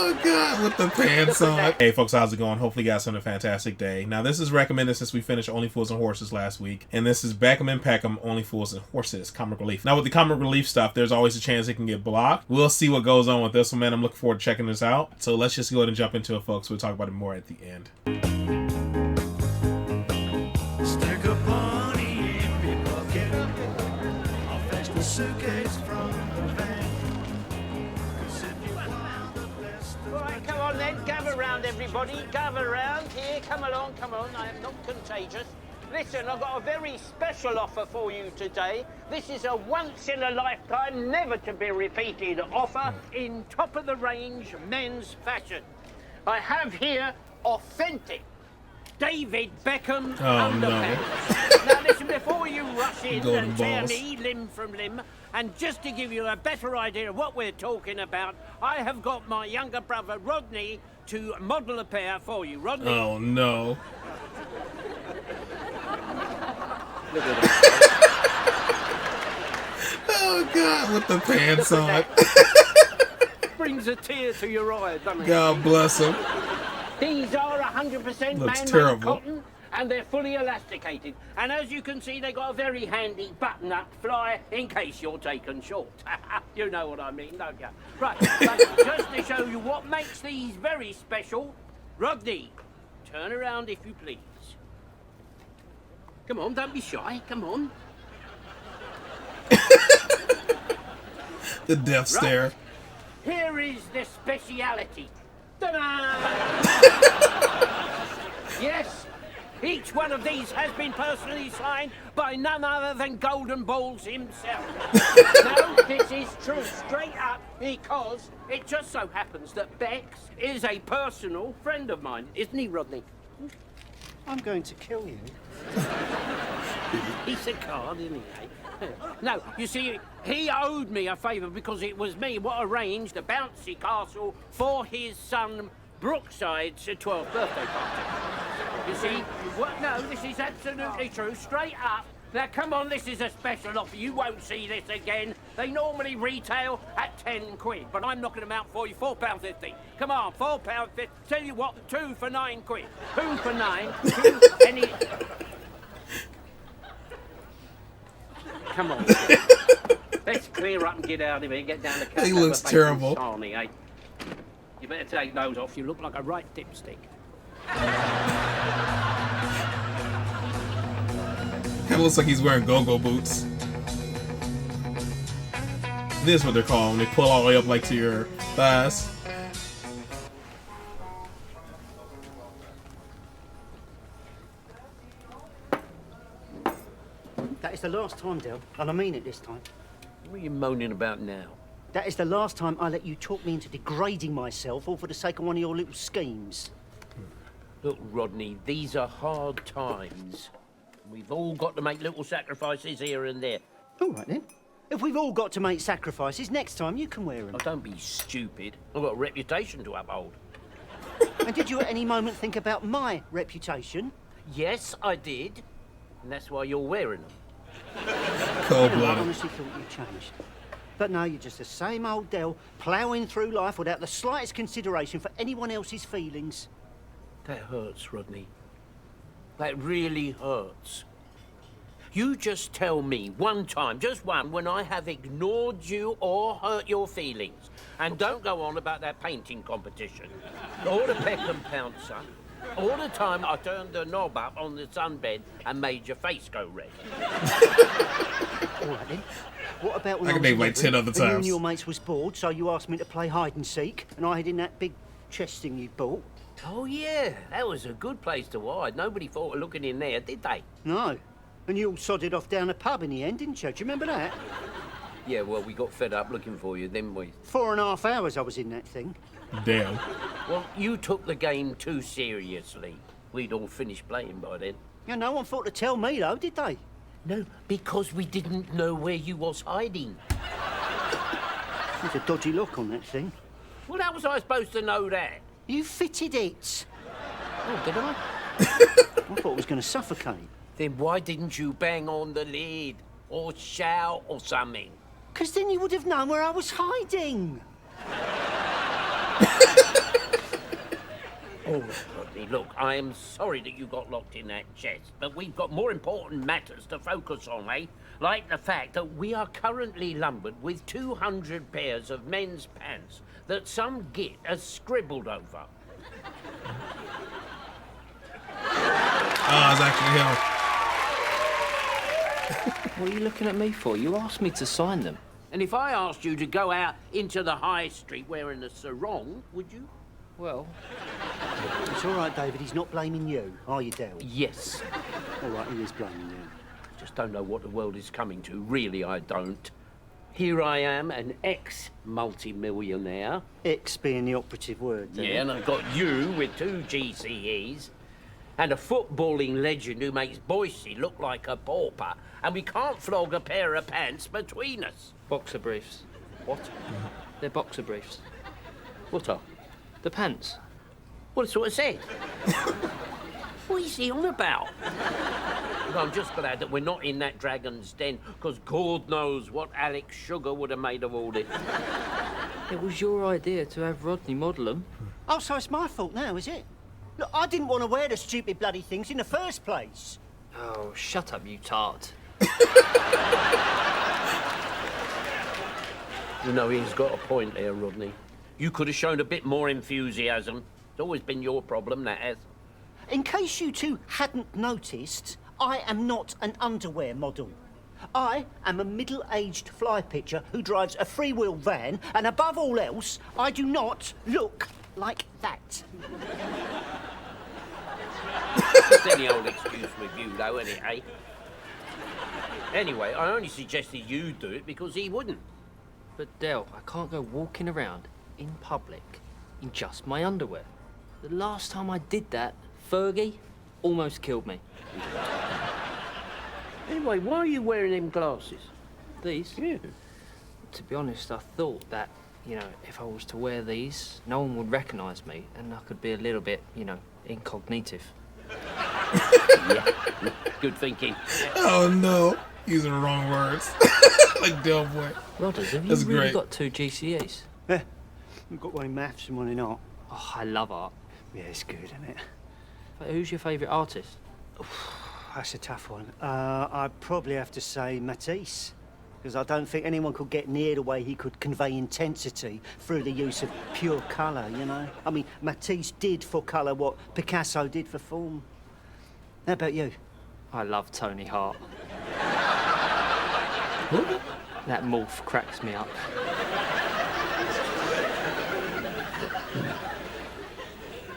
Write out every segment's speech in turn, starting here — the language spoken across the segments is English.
Oh God, with the pants on. Hey folks, how's it going? Hopefully you guys having a fantastic day. Now this is recommended since we finished Only Fools and Horses last week. And this is Beckham and Peckham, Only Fools and Horses, comic relief. Now with the comic relief stuff, there's always a chance it can get blocked. We'll see what goes on with this one, man. I'm looking forward to checking this out. So let's just go ahead and jump into it, folks. We'll talk about it more at the end. Stick a bunny in your pocket. I'll fetch the suitcase from the van. Right, come on then, gather round everybody, gather round here, come along, I am not contagious. Listen, I've got a very special offer for you today. This is a once-in-a-lifetime, never-to-be-repeated offer in top-of-the-range men's fashion. I have here authentic David Beckham underpants. Now listen, before you rush in and tear me limb from limb, and just to give you a better idea of what we're talking about, I have got my younger brother Rodney to model a pair for you. Rodney. Oh no. Look at that. Oh God, with the pants on. Brings a tear to your eye, doesn't it? God bless him. These are 100% man-made cotton, and they're fully elasticated. And as you can see, they got a very handy button-up fly in case you're taken short. You know what I mean, don't you? Right, but just to show you what makes these very special, Rodney, turn around if you please. Come on, don't be shy, come on. The death stare. Here is the speciality. Ta-da! Yes, each one of these has been personally signed by none other than Golden Balls himself. No, this is true, straight up, because it just so happens that Bex is a personal friend of mine, isn't he, Rodney? I'm going to kill you. He's a card, isn't he, eh? No, you see, he owed me a favour because it was me what arranged a bouncy castle for his son Brookside's 12th birthday party. You see, what? No, this is absolutely true, straight up. Now, come on, this is a special offer. You won't see this again. They normally retail at 10 quid, but I'm knocking them out for you, £4.50. Come on, £4.50. Tell you what, 2 for 9 quid. 2 for 9, 2 any... Come on. Let's clear up and get out of here. Get down the He looks terrible. Sarnie, eh? You better take those off. You look like a right dipstick. Kind of looks like he's wearing go-go boots. This is what they're called when they pull all the way up like to your thighs. That is the last time, Del, and I mean it this time. What are you moaning about now? That is the last time I let you talk me into degrading myself all for the sake of one of your little schemes. Look, Rodney, these are hard times. We've all got to make little sacrifices here and there. All right, then. If we've all got to make sacrifices, next time you can wear them. Oh, don't be stupid. I've got a reputation to uphold. And did you at any moment think about my reputation? Yes, I did. And that's why you're wearing them. I Cold-blooded. honestly thought you changed. But no, you're just the same old Del, ploughing through life without the slightest consideration for anyone else's feelings. That hurts, Rodney. That really hurts. You just tell me one time, just one, when I have ignored you or hurt your feelings. And don't go on about that painting competition. Or the Peckham pouncer. Or the time I turned the knob up on the sunbed and made your face go red. All right, then. What about when I I can was name like 10 other and you and times. your mates was bored, so you asked me to play hide and seek, and I hid in that big chest thing you bought? Oh, yeah, that was a good place to hide. Nobody thought of looking in there, did they? No. And you all sodded off down a pub in the end, didn't you? Do you remember that? Yeah, well, we got fed up looking for you, didn't we? 4.5 hours I was in that thing. Damn. Well, you took the game too seriously. We'd all finished playing by then. Yeah, no one thought to tell me, though, did they? No, because we didn't know where you was hiding. There's a dodgy lock on that thing. Well, how was I supposed to know that? You fitted it. Oh, did I? I thought it was going to suffocate. Then why didn't you bang on the lid? Or shout or something? Because then you would have known where I was hiding. Oh, Rodney, look, I am sorry that you got locked in that chest, but we've got more important matters to focus on, eh? Like the fact that we are currently lumbered with 200 pairs of men's pants that some git has scribbled over. Oh, it's actually him. What are you looking at me for? You asked me to sign them. And if I asked you to go out into the high street wearing a sarong, would you? Well, It's all right, David. He's not blaming you, are you, Del? Yes. All right, he is blaming you. Just don't know what the world is coming to. Really, I don't. Here I am, an ex-multi-millionaire. X being the operative word. there. Yeah, and I've got you with 2 GCEs. And a footballing legend who makes Boise look like a pauper. And we can't flog a pair of pants between us. boxer briefs. What? They're boxer briefs. What are? The pants. Well, that's what I said. What is he on about? Well, I'm just glad that we're not in that dragon's den, because God knows what Alex Sugar would have made of all this. It was your idea to have Rodney model them. Oh, so it's my fault now, is it? Look, I didn't want to wear the stupid bloody things in the first place. Oh, shut up, you tart. You know, he's got a point there, Rodney. You could have shown a bit more enthusiasm. It's always been your problem, that has. In case you two hadn't noticed, I am not an underwear model. I am a middle-aged fly pitcher who drives a freewheel van, and above all else, I do not look like that. It's any old excuse with you, though, isn't it, eh? Anyway, I only suggested you do it because he wouldn't. But Del, I can't go walking around in public in just my underwear. The last time I did that, Fergie almost killed me. Anyway, why are you wearing them glasses? These? Yeah. To be honest, I thought that, you know, if I was to wear these, no one would recognise me and I could be a little bit, you know, incognitive. Yeah, good thinking. Oh no, using the wrong words. Like Del Boy. Rodders, have you That's really great. got 2 GCEs? Yeah, I've got one in maths and one in art. Oh, I love art. Yeah, it's good, isn't it? But who's your favourite artist? That's a tough one. I'd probably have to say Matisse, because I don't think anyone could get near the way he could convey intensity through the use of pure colour, you know? I mean, Matisse did for colour what Picasso did for form. How about you? I love Tony Hart. That morph cracks me up.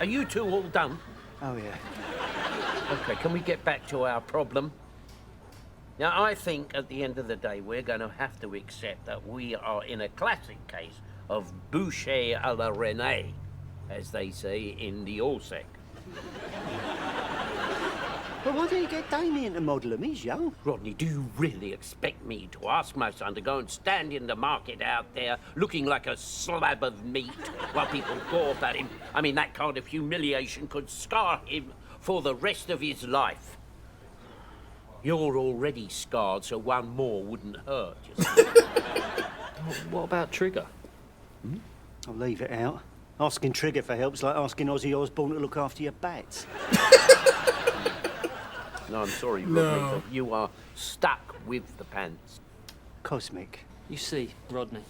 Are you two all done? Oh, yeah. Okay, can we get back to our problem? Now, I think at the end of the day, we're going to have to accept that we are in a classic case of boucher à la Renée, as they say in the Orsec. Well, why don't you get Damien to model him? He's young. Rodney, do you really expect me to ask my son to go and stand in the market out there looking like a slab of meat while people gawp at him? I mean, that kind of humiliation could scar him for the rest of his life. You're already scarred, so one more wouldn't hurt, you see. What about Trigger? I'll leave it out. Asking Trigger for help's like asking Ozzy Osbourne to look after your bats. No, I'm sorry, Rodney, No. but you are stuck with the pants. Cosmic. You see, Rodney,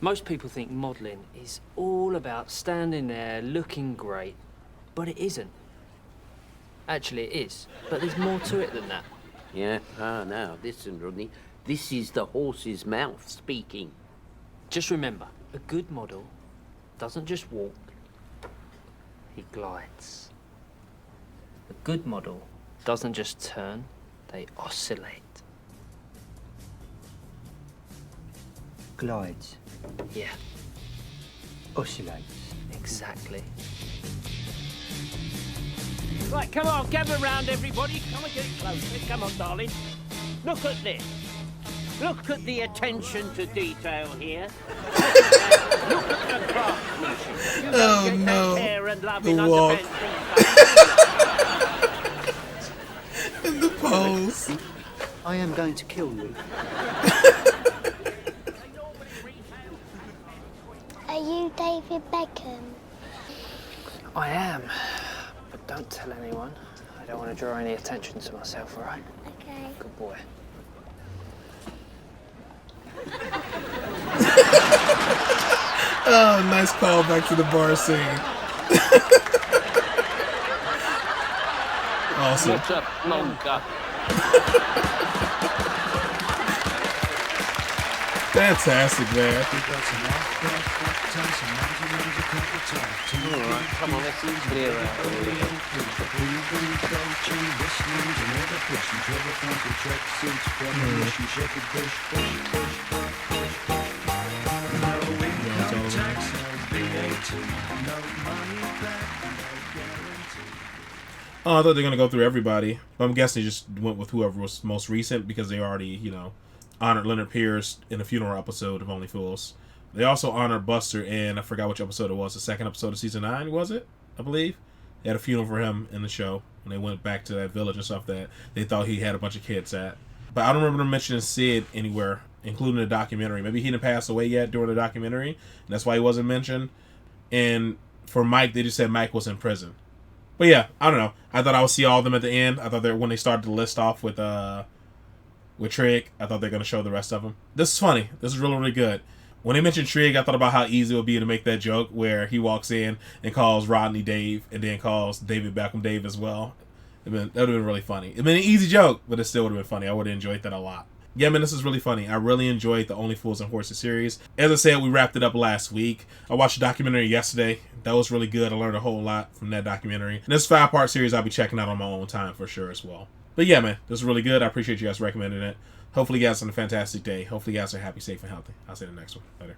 most people think modelling is all about standing there looking great, but it isn't. Actually, it is, but there's more to it than that. Yeah? Now, listen, Rodney. This is the horse's mouth speaking. Just remember, a good model doesn't just walk, he glides. A good model doesn't just turn, they oscillate. Glides. Yeah, Oscillates. exactly. Right, come on, gather round, everybody. Come and get closer. Come on, darling. Look at this. Look at the attention to detail here. Look at the craftsmanship. You don't get no. that care and love The in walk. underpants these days. In the pose. I am going to kill you. Hey, Are you David Beckham? I am, but don't tell anyone. I don't want to draw any attention to myself, all right? Okay. Good boy. Oh, nice call back to the bar scene. Awesome. What's up, Monka? Fantastic, man. Alright, come on, let's ease clear out. Oh, I thought they were going to go through everybody. But I'm guessing they just went with whoever was most recent because they already, you know, honored Leonard Pierce in the funeral episode of Only Fools. They also honored Buster in, I forgot which episode it was, the second episode of season 9, was it? I believe. They had a funeral for him in the show when they went back to that village and stuff that they thought he had a bunch of kids at. But I don't remember them mentioning Sid anywhere, including the documentary. Maybe he didn't pass away yet during the documentary, and that's why he wasn't mentioned. And for Mike, they just said Mike was in prison. But yeah, I don't know. I thought I would see all of them at the end. I thought that when they started to list off with Trig, I thought they were going to show the rest of them. This is funny. This is really, really good. When they mentioned Trig, I thought about how easy it would be to make that joke where he walks in and calls Rodney Dave and then calls David Beckham Dave as well. That would have been really funny. It'd been an easy joke, but it still would have been funny. I would have enjoyed that a lot. Yeah, man, this is really funny. I really enjoyed the Only Fools and Horses series. As I said, we wrapped it up last week. I watched a documentary yesterday. That was really good. I learned a whole lot from that documentary. And this 5-part series I'll be checking out on my own time for sure as well. But yeah, man, this is really good. I appreciate you guys recommending it. Hopefully you guys have a fantastic day. Hopefully you guys are happy, safe, and healthy. I'll see you in the next one. Later.